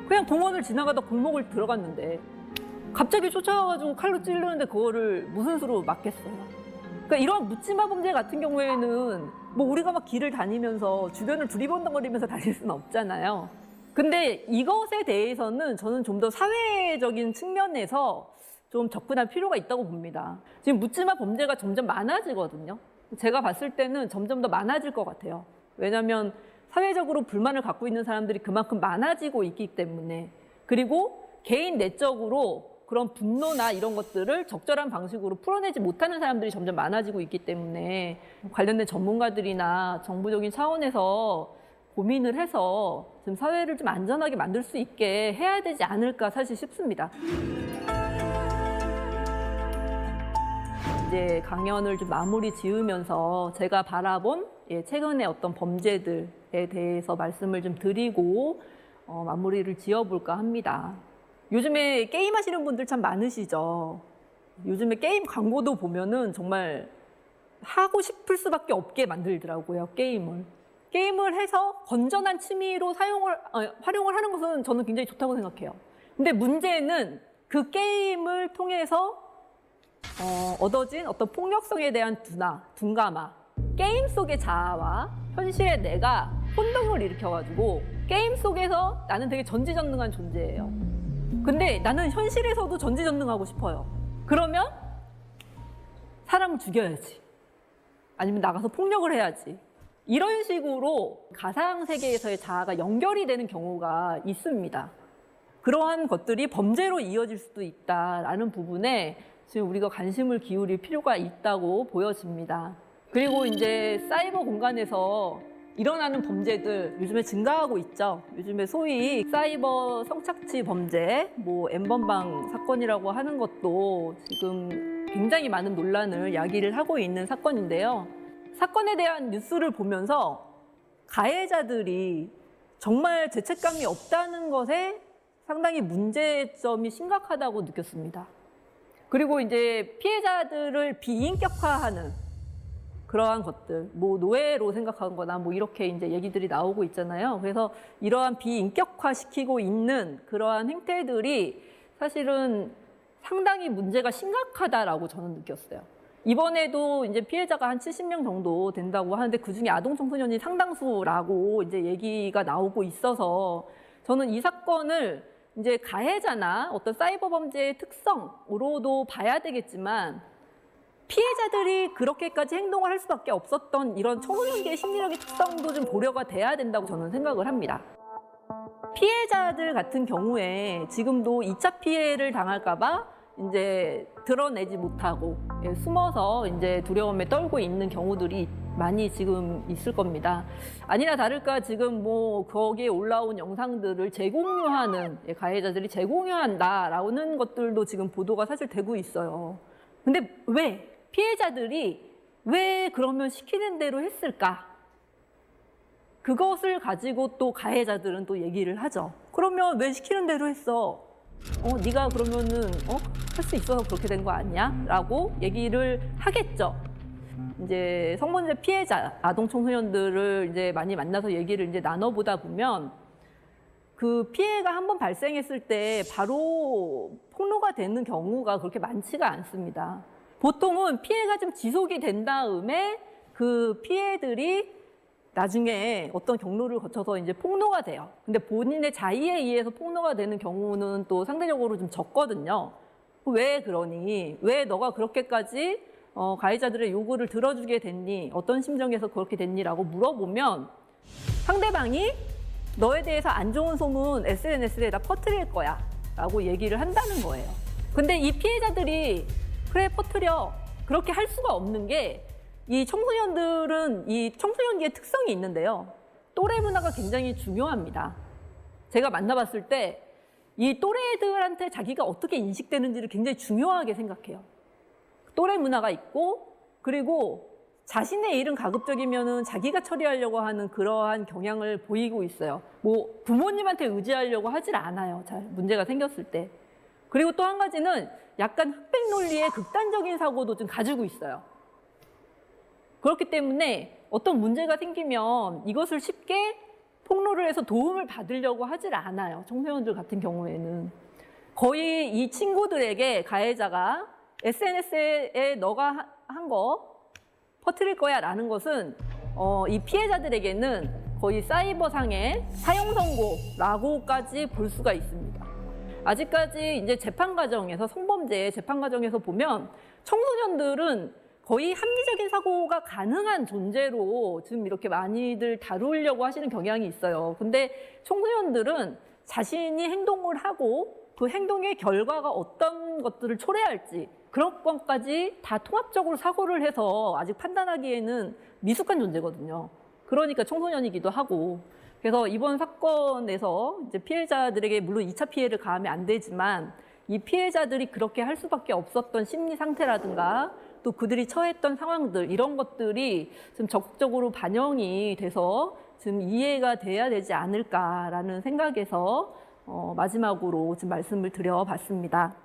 그냥 공원을 지나가다 골목을 들어갔는데 갑자기 쫓아와가지고 칼로 찌르는데 그거를 무슨 수로 막겠어요. 그러니까 이런 묻지마 범죄 같은 경우에는 뭐 우리가 막 길을 다니면서 주변을 두리번덩거리면서 다닐 수는 없잖아요. 근데 이것에 대해서는 저는 좀 더 사회적인 측면에서 좀 접근할 필요가 있다고 봅니다. 지금 묻지마 범죄가 점점 많아지거든요. 제가 봤을 때는 점점 더 많아질 것 같아요. 왜냐하면 사회적으로 불만을 갖고 있는 사람들이 그만큼 많아지고 있기 때문에, 그리고 개인 내적으로 그런 분노나 이런 것들을 적절한 방식으로 풀어내지 못하는 사람들이 점점 많아지고 있기 때문에 관련된 전문가들이나 정부적인 차원에서 고민을 해서 좀 사회를 좀 안전하게 만들 수 있게 해야 되지 않을까 사실 싶습니다. 이제 강연을 좀 마무리 지으면서 제가 바라본 최근의 어떤 범죄들에 대해서 말씀을 좀 드리고 마무리를 지어볼까 합니다. 요즘에 게임 하시는 분들 참 많으시죠. 요즘에 게임 광고도 보면은 정말 하고 싶을 수밖에 없게 만들더라고요, 게임을. 게임을 해서 건전한 취미로 활용을 하는 것은 저는 굉장히 좋다고 생각해요. 근데 문제는 그 게임을 통해서 얻어진 어떤 폭력성에 대한 둔감함, 게임 속의 자아와 현실의 내가 혼동을 일으켜가지고 게임 속에서 나는 되게 전지전능한 존재예요. 근데 나는 현실에서도 전지전능하고 싶어요. 그러면 사람을 죽여야지. 아니면 나가서 폭력을 해야지. 이런 식으로 가상세계에서의 자아가 연결이 되는 경우가 있습니다. 그러한 것들이 범죄로 이어질 수도 있다라는 부분에 지금 우리가 관심을 기울일 필요가 있다고 보여집니다. 그리고 이제 사이버 공간에서 일어나는 범죄들 요즘에 증가하고 있죠. 요즘에 소위 사이버 성착취 범죄, N번방 사건이라고 하는 것도 지금 굉장히 많은 논란을 야기를 하고 있는 사건인데요. 사건에 대한 뉴스를 보면서 가해자들이 정말 죄책감이 없다는 것에 상당히 문제점이 심각하다고 느꼈습니다. 그리고 이제 피해자들을 비인격화하는 그러한 것들, 뭐 노예로 생각한 거나 뭐 이렇게 이제 얘기들이 나오고 있잖아요. 그래서 이러한 비인격화시키고 있는 그러한 행태들이 사실은 상당히 문제가 심각하다라고 저는 느꼈어요. 이번에도 이제 피해자가 한 70명 정도 된다고 하는데 그중에 아동 청소년이 상당수라고 이제 얘기가 나오고 있어서 저는 이 사건을 이제 가해자나 어떤 사이버 범죄의 특성으로도 봐야 되겠지만 피해자들이 그렇게까지 행동을 할 수밖에 없었던 이런 청소년기의 심리적인 특성도 좀 고려가 돼야 된다고 저는 생각을 합니다. 피해자들 같은 경우에 지금도 2차 피해를 당할까 봐 이제 드러내지 못하고 숨어서 이제 두려움에 떨고 있는 경우들이 많이 지금 있을 겁니다. 아니나 다를까 지금 뭐 거기에 올라온 영상들을 재공유하는 가해자들이 재공유한다라는 것들도 지금 보도가 사실 되고 있어요. 근데 왜 피해자들이 왜 그러면 시키는 대로 했을까? 그것을 가지고 또 가해자들은 또 얘기를 하죠. 그러면 왜 시키는 대로 했어? 네가 그러면은 할 수 있어서 그렇게 된 거 아니야? 라고 얘기를 하겠죠. 이제 성범죄 피해자, 아동 청소년들을 이제 많이 만나서 얘기를 이제 나눠보다 보면 그 피해가 한번 발생했을 때 바로 폭로가 되는 경우가 그렇게 많지가 않습니다. 보통은 피해가 좀 지속이 된 다음에 그 피해들이 나중에 어떤 경로를 거쳐서 이제 폭로가 돼요. 근데 본인의 자의에 의해서 폭로가 되는 경우는 또 상대적으로 좀 적거든요. 왜 그러니? 왜 너가 그렇게까지 가해자들의 요구를 들어주게 됐니? 어떤 심정에서 그렇게 됐니? 라고 물어보면 상대방이 너에 대해서 안 좋은 소문 SNS에다 퍼뜨릴 거야 라고 얘기를 한다는 거예요. 근데 이 피해자들이 그래 퍼뜨려 그렇게 할 수가 없는 게 이 청소년들은 이 청소년기의 특성이 있는데요. 또래 문화가 굉장히 중요합니다. 제가 만나봤을 때 이 또래들한테 자기가 어떻게 인식되는지를 굉장히 중요하게 생각해요. 또래 문화가 있고 그리고 자신의 일은 가급적이면은 자기가 처리하려고 하는 그러한 경향을 보이고 있어요. 뭐 부모님한테 의지하려고 하질 않아요. 잘 문제가 생겼을 때. 그리고 또 한 가지는 약간 흑백 논리의 극단적인 사고도 좀 가지고 있어요. 그렇기 때문에 어떤 문제가 생기면 이것을 쉽게 폭로를 해서 도움을 받으려고 하질 않아요. 청소년들 같은 경우에는. 거의 이 친구들에게 가해자가 SNS에 너가 한 거 퍼뜨릴 거야 라는 것은 이 피해자들에게는 거의 사이버상의 사형 선고라고까지 볼 수가 있습니다. 아직까지 이제 재판 과정에서 성범죄 재판 과정에서 보면 청소년들은 거의 합리적인 사고가 가능한 존재로 지금 이렇게 많이들 다루려고 하시는 경향이 있어요. 근데 청소년들은 자신이 행동을 하고 그 행동의 결과가 어떤 것들을 초래할지 그런 것까지 다 통합적으로 사고를 해서 아직 판단하기에는 미숙한 존재거든요. 그러니까 청소년이기도 하고. 그래서 이번 사건에서 이제 피해자들에게 물론 2차 피해를 가하면 안 되지만 이 피해자들이 그렇게 할 수밖에 없었던 심리 상태라든가 또 그들이 처했던 상황들 이런 것들이 좀 적극적으로 반영이 돼서 좀 이해가 돼야 되지 않을까라는 생각에서 마지막으로 좀 말씀을 드려봤습니다.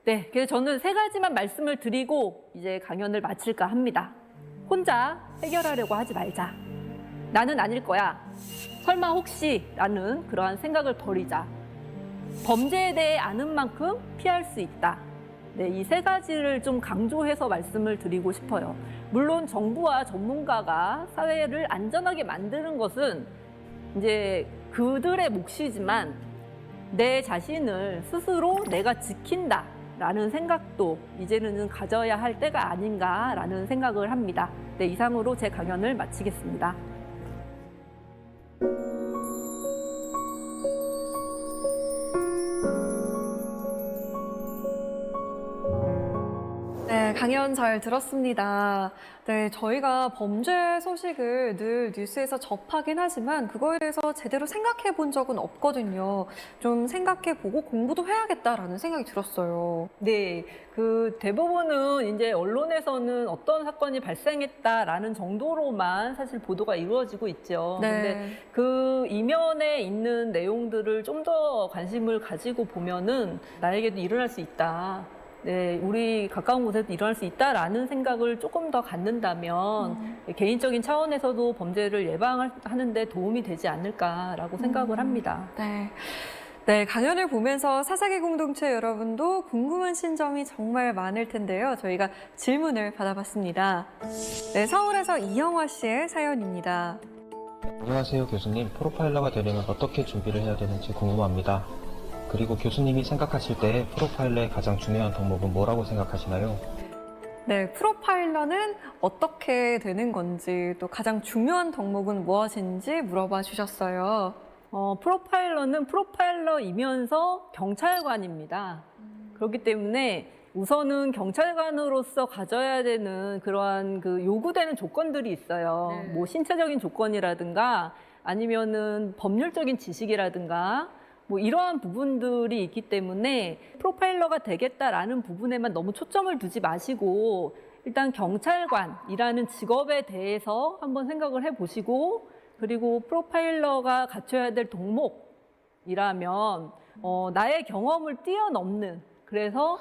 네, 그래서 저는 3가지만 말씀을 드리고 이제 강연을 마칠까 합니다. 혼자 해결하려고 하지 말자. 나는 아닐 거야. 설마 혹시라는 그러한 생각을 버리자. 범죄에 대해 아는 만큼 피할 수 있다. 네, 이 3가지를 좀 강조해서 말씀을 드리고 싶어요. 물론 정부와 전문가가 사회를 안전하게 만드는 것은 이제 그들의 몫이지만 내 자신을 스스로 내가 지킨다라는 생각도 이제는 가져야 할 때가 아닌가라는 생각을 합니다. 네, 이상으로 제 강연을 마치겠습니다. 네, 강연 잘 들었습니다. 네, 저희가 범죄 소식을 늘 뉴스에서 접하긴 하지만 그거에 대해서 제대로 생각해 본 적은 없거든요. 좀 생각해 보고 공부도 해야겠다라는 생각이 들었어요. 네, 그 대부분은 이제 언론에서는 어떤 사건이 발생했다라는 정도로만 사실 보도가 이루어지고 있죠. 네. 근데 그 이면에 있는 내용들을 좀 더 관심을 가지고 보면은 나에게도 일어날 수 있다. 네, 우리 가까운 곳에도 일어날 수 있다라는 생각을 조금 더 갖는다면 개인적인 차원에서도 범죄를 예방하는 데 도움이 되지 않을까라고 생각을 합니다. 네. 네, 강연을 보면서 사사기 공동체 여러분도 궁금하신 점이 정말 많을 텐데요. 저희가 질문을 받아봤습니다. 네, 서울에서 이영화 씨의 사연입니다. 안녕하세요, 교수님. 프로파일러가 되려면 어떻게 준비를 해야 되는지 궁금합니다. 그리고 교수님이 생각하실 때 프로파일러의 가장 중요한 덕목은 뭐라고 생각하시나요? 네, 프로파일러는 어떻게 되는 건지 또 가장 중요한 덕목은 무엇인지 물어봐 주셨어요. 프로파일러는 프로파일러이면서 경찰관입니다. 그렇기 때문에 우선은 경찰관으로서 가져야 되는 그러한 그 요구되는 조건들이 있어요. 뭐 신체적인 조건이라든가 아니면은 법률적인 지식이라든가 뭐 이러한 부분들이 있기 때문에 프로파일러가 되겠다라는 부분에만 너무 초점을 두지 마시고 일단 경찰관이라는 직업에 대해서 한번 생각을 해보시고 그리고 프로파일러가 갖춰야 될 덕목이라면 나의 경험을 뛰어넘는 그래서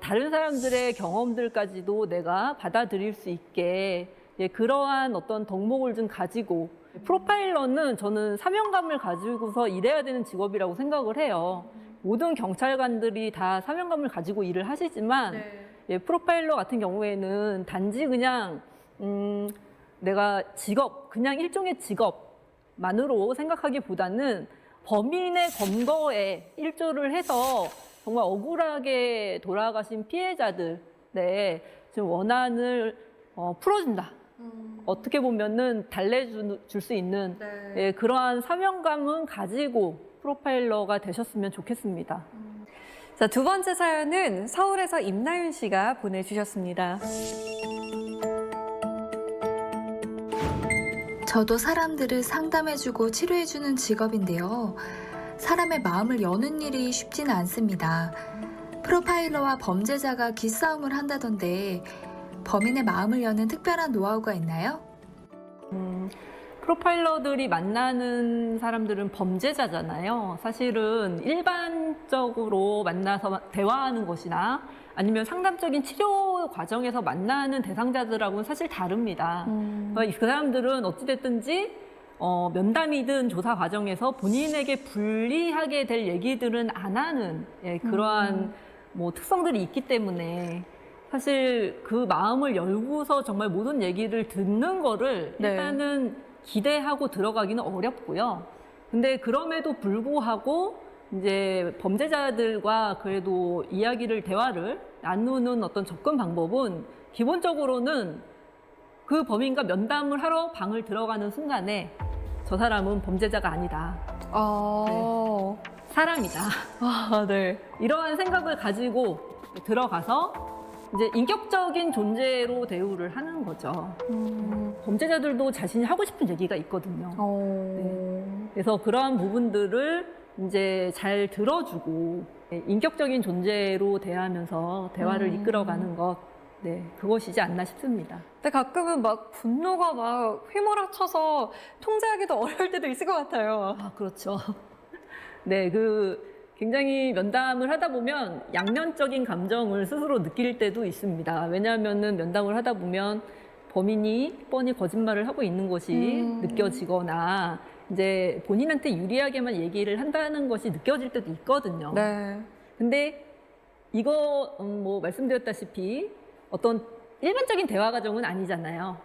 다른 사람들의 경험들까지도 내가 받아들일 수 있게 그러한 어떤 덕목을 좀 가지고 프로파일러는 저는 사명감을 가지고서 일해야 되는 직업이라고 생각을 해요. 모든 경찰관들이 다 사명감을 가지고 일을 하시지만 프로파일러 같은 경우에는 단지 그냥 내가 직업, 그냥 일종의 직업만으로 생각하기보다는 범인의 검거에 일조를 해서 정말 억울하게 돌아가신 피해자들, 지금 원한을 풀어준다. 어떻게 보면은 달래줄 수 있는 그러한 사명감은 가지고 프로파일러가 되셨으면 좋겠습니다. 자, 두 번째 사연은 서울에서 임나윤 씨가 보내주셨습니다. 저도 사람들을 상담해주고 치료해주는 직업인데요. 사람의 마음을 여는 일이 쉽지는 않습니다. 프로파일러와 범죄자가 기싸움을 한다던데 범인의 마음을 여는 특별한 노하우가 있나요? 프로파일러들이 만나는 사람들은 범죄자잖아요. 사실은 일반적으로 만나서 대화하는 것이나 아니면 상담적인 치료 과정에서 만나는 대상자들하고는 사실 다릅니다. 그 사람들은 어찌됐든지 면담이든 조사 과정에서 본인에게 불리하게 될 얘기들은 안 하는 그러한 뭐 특성들이 있기 때문에 사실 그 마음을 열고서 정말 모든 얘기를 듣는 거를 일단은 기대하고 들어가기는 어렵고요. 근데 그럼에도 불구하고 이제 범죄자들과 그래도 대화를 나누는 어떤 접근 방법은 기본적으로는 그 범인과 면담을 하러 방을 들어가는 순간에 저 사람은 범죄자가 아니다. 사람이다. 네. 이러한 생각을 가지고 들어가서 이제 인격적인 존재로 대우를 하는 거죠. 범죄자들도 자신이 하고 싶은 얘기가 있거든요. 그래서 그러한 부분들을 이제 잘 들어주고 인격적인 존재로 대하면서 대화를 이끌어가는 것, 그것이지 않나 싶습니다. 근데 가끔은 막 분노가 막 휘몰아쳐서 통제하기도 어려울 때도 있을 것 같아요. 아, 그렇죠. 굉장히 면담을 하다 보면 양면적인 감정을 스스로 느낄 때도 있습니다. 왜냐하면은 면담을 하다 보면 범인이 뻔히 거짓말을 하고 있는 것이 느껴지거나 이제 본인한테 유리하게만 얘기를 한다는 것이 느껴질 때도 있거든요. 근데 이거 뭐 말씀드렸다시피 어떤 일반적인 대화 과정은 아니잖아요.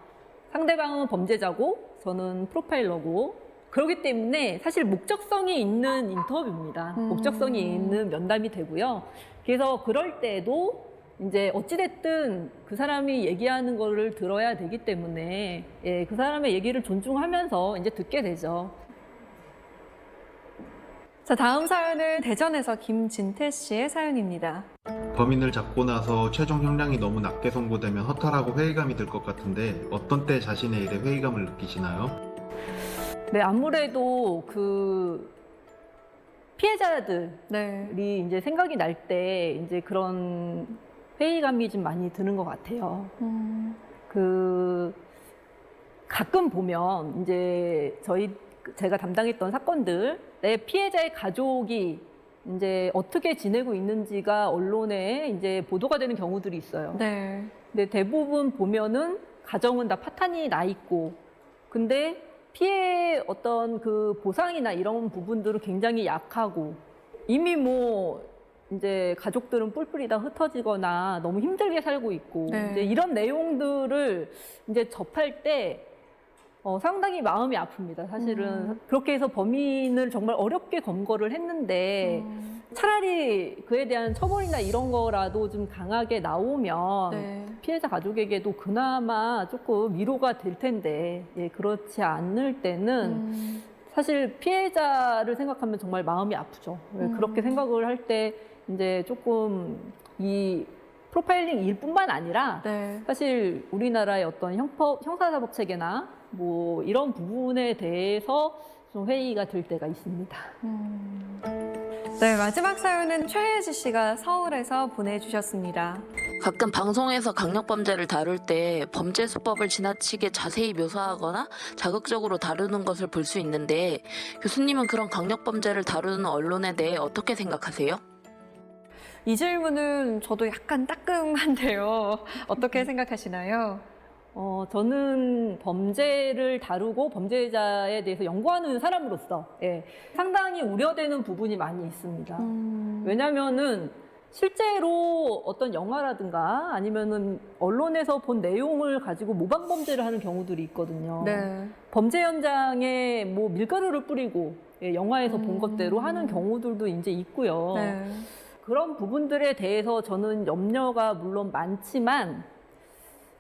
상대방은 범죄자고 저는 프로파일러고 그렇기 때문에 사실 목적성이 있는 인터뷰입니다. 목적성이 있는 면담이 되고요. 그래서 그럴 때도 이제 어찌됐든 그 사람이 얘기하는 거를 들어야 되기 때문에 그 사람의 얘기를 존중하면서 이제 듣게 되죠. 자, 다음 사연은 대전에서 김진태 씨의 사연입니다. 범인을 잡고 나서 최종 형량이 너무 낮게 선고되면 허탈하고 회의감이 들 것 같은데 어떤 때 자신의 일에 회의감을 느끼시나요? 아무래도 그 피해자들이 이제 생각이 날 때 이제 그런 회의감이 좀 많이 드는 것 같아요. 가끔 보면 이제 제가 담당했던 사건들, 내 피해자의 가족이 이제 어떻게 지내고 있는지가 언론에 이제 보도가 되는 경우들이 있어요. 네. 근데 대부분 보면은 가정은 다 파탄이 나 있고, 근데 피해 어떤 그 보상이나 이런 부분들은 굉장히 약하고, 이미 뭐 이제 가족들은 뿔뿔이 다 흩어지거나 너무 힘들게 살고 있고, 네. 이제 이런 내용들을 이제 접할 때 상당히 마음이 아픕니다. 사실은 그렇게 해서 범인을 정말 어렵게 검거를 했는데 차라리 그에 대한 처벌이나 이런 거라도 좀 강하게 나오면 네. 피해자 가족에게도 그나마 조금 위로가 될 텐데, 예, 그렇지 않을 때는 사실 피해자를 생각하면 정말 마음이 아프죠. 예, 그렇게 생각을 할 때 이제 조금 이 프로파일링 일뿐만 아니라 네. 사실 우리나라의 어떤 형사사법 체계나 뭐 이런 부분에 대해서 좀 회의가 될 때가 있습니다. 네, 마지막 사연은 최혜지 씨가 서울에서 보내주셨습니다. 가끔 방송에서 강력범죄를 다룰 때 범죄 수법을 지나치게 자세히 묘사하거나 자극적으로 다루는 것을 볼 수 있는데, 교수님은 그런 강력범죄를 다루는 언론에 대해 어떻게 생각하세요? 이 질문은 저도 약간 따끔한데요. 어떻게 생각하시나요? 저는 범죄를 다루고 범죄자에 대해서 연구하는 사람으로서, 예, 상당히 우려되는 부분이 많이 있습니다. 왜냐면은 실제로 어떤 영화라든가 아니면은 언론에서 본 내용을 가지고 모방 범죄를 하는 경우들이 있거든요. 네. 범죄 현장에 뭐 밀가루를 뿌리고, 예, 영화에서 본 것대로 하는 경우들도 이제 있고요. 네. 그런 부분들에 대해서 저는 염려가 물론 많지만,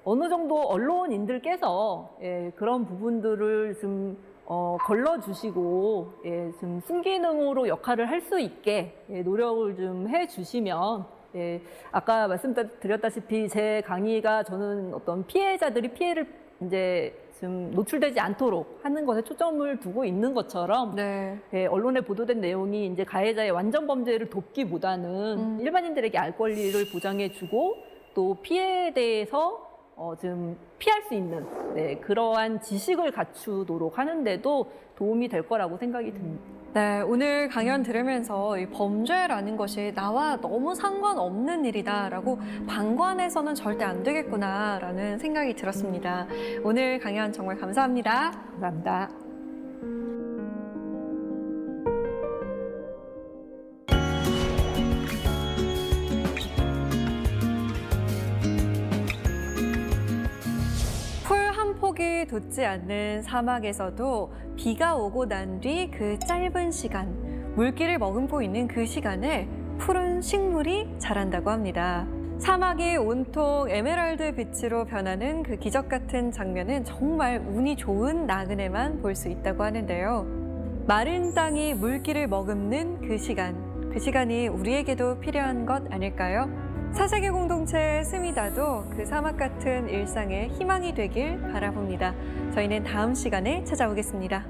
어느 정도 언론인들께서, 예, 그런 부분들을 좀 걸러주시고, 예, 좀 순기능으로 역할을 할 수 있게, 예, 노력을 좀 해주시면, 예, 아까 말씀드렸다시피 제 강의가 저는 어떤 피해자들이 피해를 이제 좀 노출되지 않도록 하는 것에 초점을 두고 있는 것처럼, 네. 예, 언론에 보도된 내용이 이제 가해자의 완전 범죄를 돕기보다는 일반인들에게 알 권리를 보장해주고, 또 피해에 대해서 좀 피할 수 있는, 네, 그러한 지식을 갖추도록 하는데도 도움이 될 거라고 생각이 듭니다. 네, 오늘 강연 들으면서 이 범죄라는 것이 나와 너무 상관없는 일이다라고 방관해서는 절대 안 되겠구나라는 생각이 들었습니다. 오늘 강연 정말 감사합니다. 감사합니다. 풀 한 폭이 돋지 않는 사막에서도 비가 오고 난 뒤 그 짧은 시간, 물기를 머금고 있는 그 시간에 푸른 식물이 자란다고 합니다. 사막이 온통 에메랄드 빛으로 변하는 그 기적 같은 장면은 정말 운이 좋은 나그네만 볼 수 있다고 하는데요. 마른 땅이 물기를 머금는 그 시간이 우리에게도 필요한 것 아닐까요? 사세계 공동체 스미다도 그 사막 같은 일상의 희망이 되길 바라봅니다. 저희는 다음 시간에 찾아오겠습니다.